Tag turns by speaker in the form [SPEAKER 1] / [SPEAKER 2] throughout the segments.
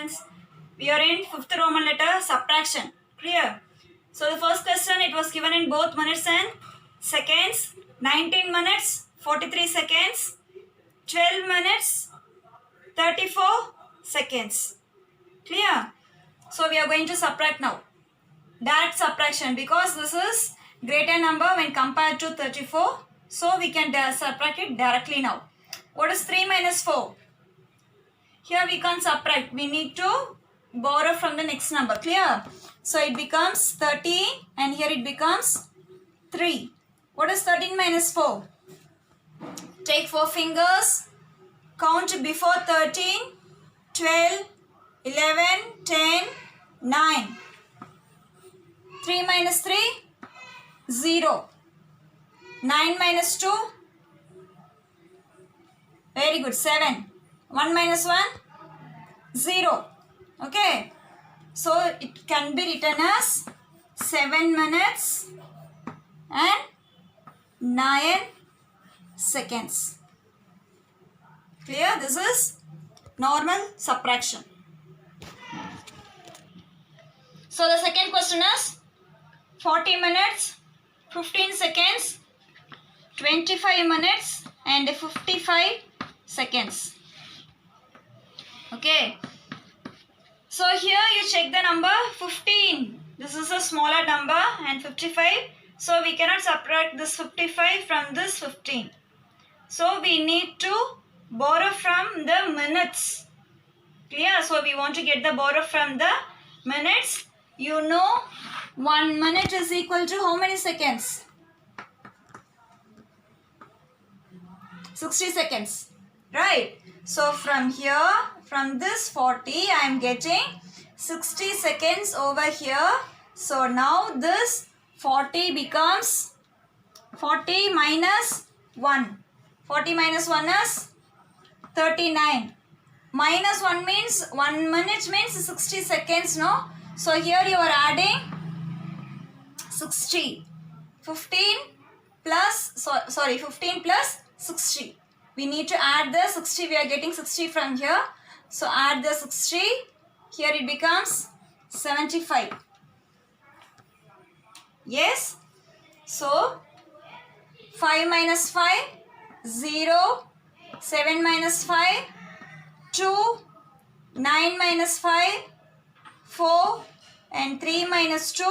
[SPEAKER 1] students. We are in 5th Roman letter subtraction. Clear? So the first question, it was given in both minutes and seconds. 19 minutes, 43 seconds. 12 minutes, 34 seconds. Clear? So we are going to subtract now. Direct subtraction, because this is greater number when compared to 34. So we can subtract it directly now. What is 3 minus 4? Here we can't subtract. We need to borrow from the next number. Clear? So it becomes 13 and here it becomes 3. What is 13 minus 4? Take 4 fingers. Count before 13. 12, 11, 10, 9. 3 minus 3? 0. 9 minus 2? Very good. 7. 1 minus 1? 0. Okay. So it can be written as 7 minutes and 9 seconds. Clear? This is normal subtraction. So the second question is 40 minutes, 15 seconds, 25 minutes and 55 seconds. Okay. So here you check the number 15. This is a smaller number and 55. So we cannot subtract this 55 from this 15. So we need to borrow from the minutes. Clear? So we want to get the borrow from the minutes. You know 1 minute is equal to how many seconds? 60 seconds. Right? So from here, from this 40, I am getting 60 seconds over here. So now this 40 becomes 40 minus 1. 40 minus 1 is 39. Minus 1 means 1 minute means 60 seconds, no? So here you are adding 60. 15 plus, 15 plus 60. We need to add the 60. We are getting 60 from here. So add the 60. Here it becomes 75. Yes. So 5 minus 5, 0. 7 minus 5, 2. 9 minus 5, 4. And 3 minus 2,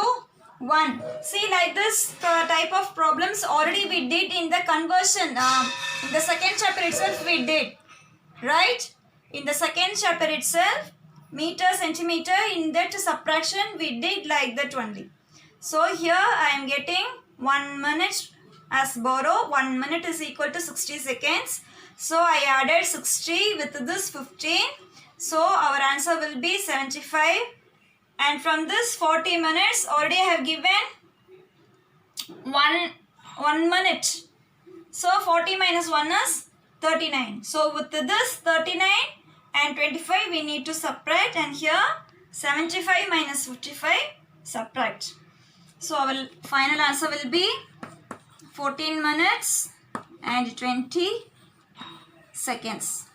[SPEAKER 1] 1. See, like this type of problems already we did in the conversion. In the second chapter itself we did. Right? In the second chapter itself, meter, centimeter, in that subtraction we did like that only. So here I am getting 1 minute as borrow. 1 minute is equal to 60 seconds. So I added 60 with this 15. So our answer will be 75. And from this 40 minutes already I have given 1 minute. So 40 minus 1 is 39. So with this 39 and 25 we need to subtract, and here 75 minus 55 subtract. So our final answer will be 14 minutes and 20 seconds.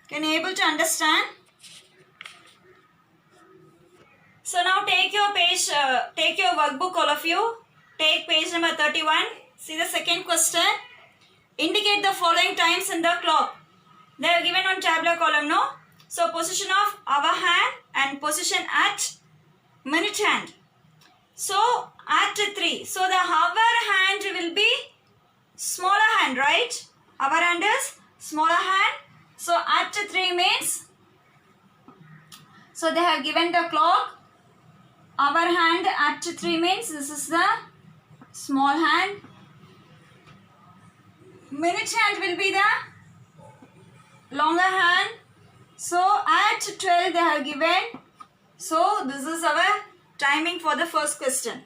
[SPEAKER 1] Can you able to understand? So now take your page, take your workbook, all of you. Take page number 31. See the second question. Indicate the following times in the clock. They are given on tabular column, no? So position of hour hand and position at minute hand. So at 3. So the hour hand will be smaller hand, right? Hour hand is smaller hand. So at 3 means, so they have given the clock. Hour hand at 3 means this is the small hand. Minute hand will be the longer hand. So at 12 they have given. So this is our timing for the first question.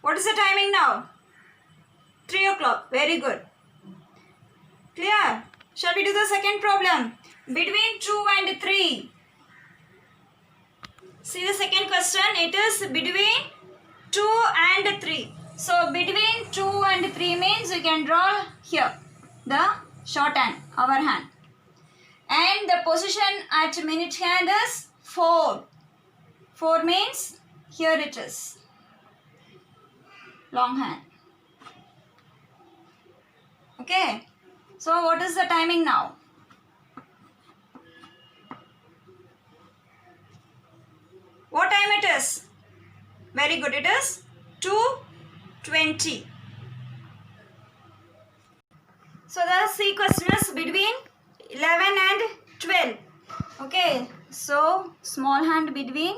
[SPEAKER 1] What is the timing now? 3 o'clock. Very good. Clear? Shall we do the second problem? Between 2 and 3. See the second question. It is between 2 and 3. So between 2 and 3 means you can draw here the short hand, hour hand. And the position at minute hand is 4. 4 means here it is. Long hand. Okay. So what is the timing now? What time it is? Very good. It is 2:20. So the C question is between 11 and 12. Okay. So small hand between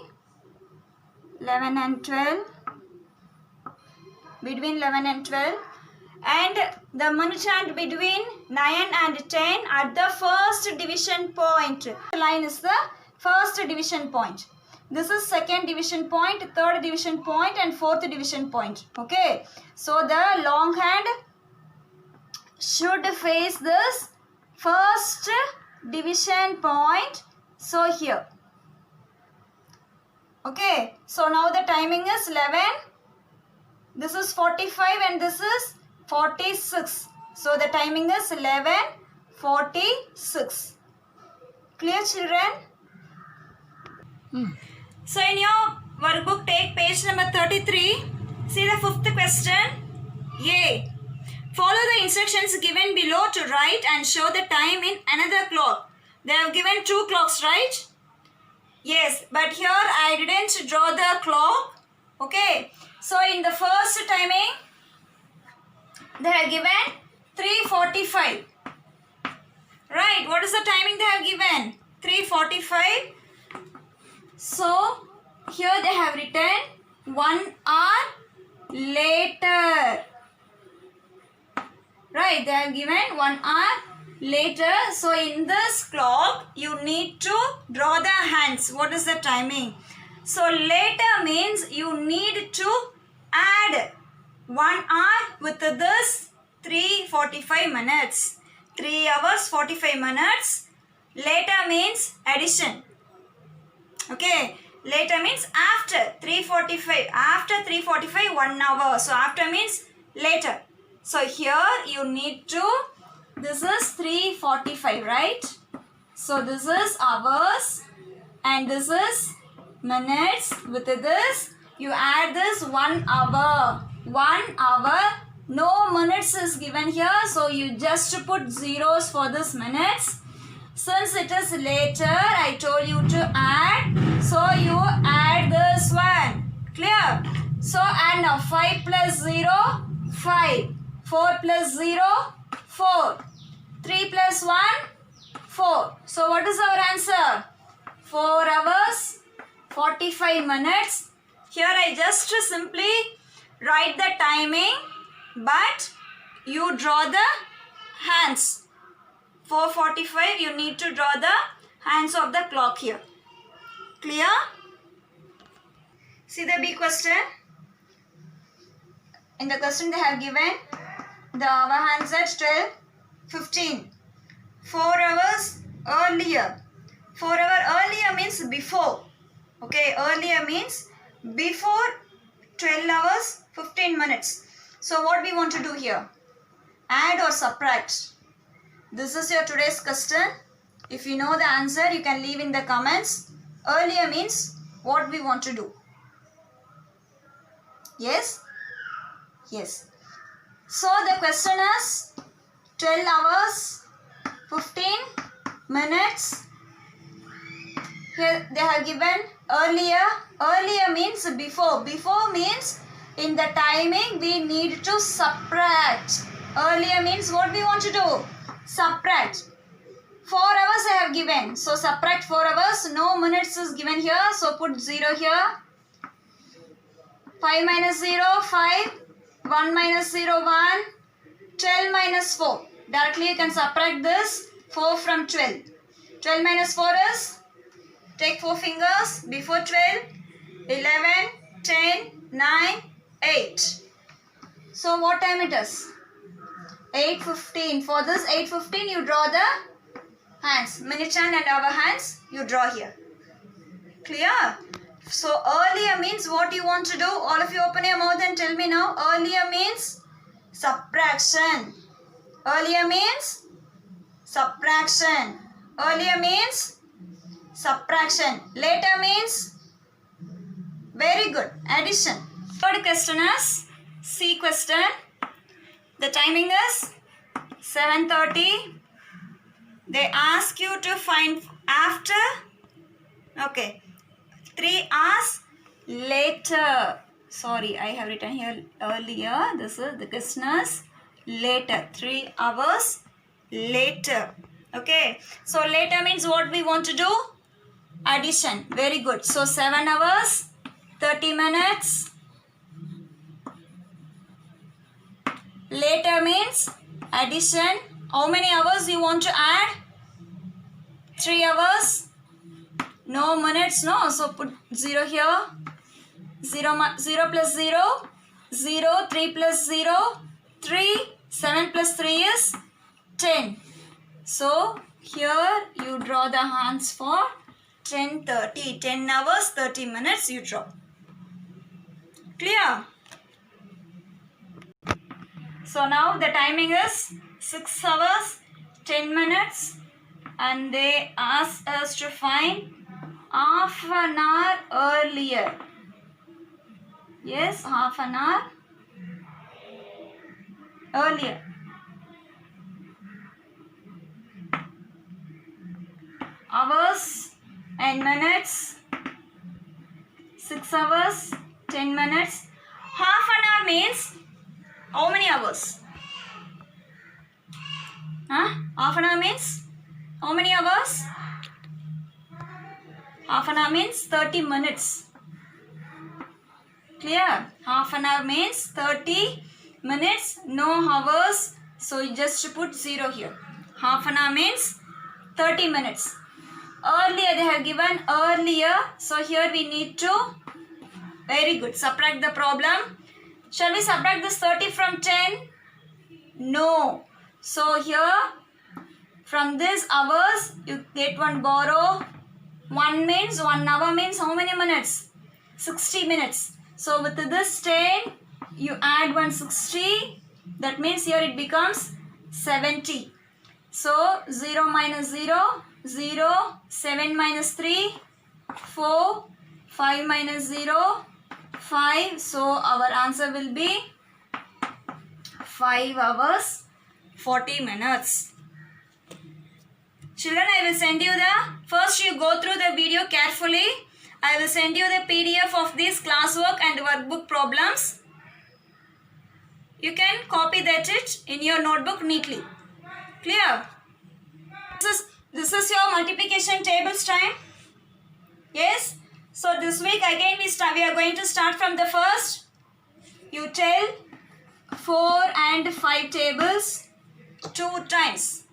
[SPEAKER 1] 11 and 12. Between 11 and 12. And the minute hand between 9 and 10 at the first division point. The line is the first division point. This is second division point, third division point and fourth division point. Okay. So the long hand should face this first division point. So here. Okay. So now the timing is 11. This is 45 and this is 46. So the timing is 11:46. Clear, children? So in your workbook, take page number 33. See the fifth question. A. Follow the instructions given below to write and show the time in another clock. They have given 2 clocks, right? Yes, but here I didn't draw the clock. Okay. So in the first timing, they have given 3:45. Right. What is the timing they have given? 3:45. So here they have written 1 hour later. Right. They have given 1 hour later. So in this clock, you need to draw the hands. What is the timing? So later means you need to add 1 hour with this 3:45 minutes. 3 hours 45 minutes. Later means addition. Okay. Later means after 3:45. After 3:45 1 hour. So after means later. So here you need to, this is 3:45, right? So this is hours and this is minutes. With this you add this 1 hour. 1 hour. No minutes is given here. So you just put zeros for this minutes. Since it is later, I told you to add. So you add this one. Clear? So add now. 5 plus 0, 5. 4 plus 0, 4. 3 plus 1, 4. So what is our answer? 4 hours, 45 minutes. Here I just simply write the timing, but you draw the hands. 4:45, you need to draw the hands of the clock here. Clear? See the B question. In the question they have given the hour hands at 12:15. 4 hours earlier. 4 hours earlier means before. Okay, earlier means before 12 hours 15 minutes. So what we want to do here? Add or subtract? This is your today's question. If you know the answer, you can leave in the comments. Earlier means what we want to do. Yes? Yes. So the question is 12 hours 15 minutes. Here they have given earlier. Earlier means before. Before means in the timing we need to subtract. Earlier means what we want to do? Subtract. 4 hours I have given. So subtract 4 hours. No minutes is given here. So put 0 here. 5 minus 0, 5. 1 minus 0, 1. 12 minus 4. Directly you can subtract this. 4 from 12. 12 minus 4 is? Take 4 fingers. Before 12. 11, 10, 9, 8. So what time it is? 8:15. For this 8:15 you draw the hands. Minute hand and hour hands you draw here. Clear? So earlier means what you want to do? All of you open your mouth and tell me now. Earlier means subtraction. Earlier means subtraction. Earlier means subtraction. Later means very good, addition. Third question is C question. The timing is 7:30. They ask you to find after, okay, 3 hours later. Sorry, I have written here earlier. This is the question is later, 3 hours later. Okay, so later means what we want to do? Addition. Very good. So 7 hours 30 minutes. Later means addition. How many hours you want to add? 3 hours. No minutes, no. So put 0 here. 0 plus 0. 0. 3 plus 0. 3. 7 plus 3 is 10. So here you draw the hands for 10:30. 10 hours 30 minutes you draw. Clear? So now the timing is 6 hours 10 minutes and they ask us to find half an hour earlier. Yes, half an hour earlier. Hours and minutes. 6 hours 10 minutes. Half an hour means how many hours? Half an hour means how many hours? Half an hour means 30 minutes. Clear? Half an hour means 30 minutes, no hours. So you just put 0 here. Half an hour means 30 minutes. Earlier, they have given earlier. So here we need to, very good, subtract the problem. Shall we subtract this 30 from 10? No. So here, from this hours, you get one borrow. 1 means, 1 hour means how many minutes? 60 minutes. So with this 10, you add 160. That means here it becomes 70. So 0 minus 0, 0, 7 minus 3, 4, 5 minus 0, 5. So our answer will be 5 hours 40 minutes. Children, I will send you the, first you go through the video carefully. I will send you the PDF of this classwork and workbook problems. You can copy that it in your notebook neatly. Clear? This is your multiplication tables time. Yes? So this week again we are going to start from the first. You tell 4 and 5 tables 2 times.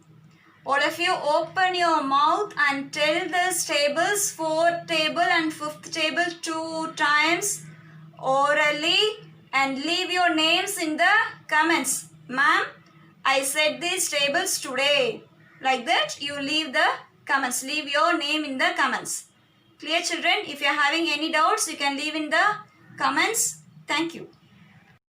[SPEAKER 1] All of you open your mouth and tell these tables, 4th table and 5th table 2 times orally and leave your names in the comments. Ma'am, I said these tables today. Like that, you leave the comments. Leave your name in the comments. Clear, children? If you are having any doubts, you can leave in the comments. Thank you.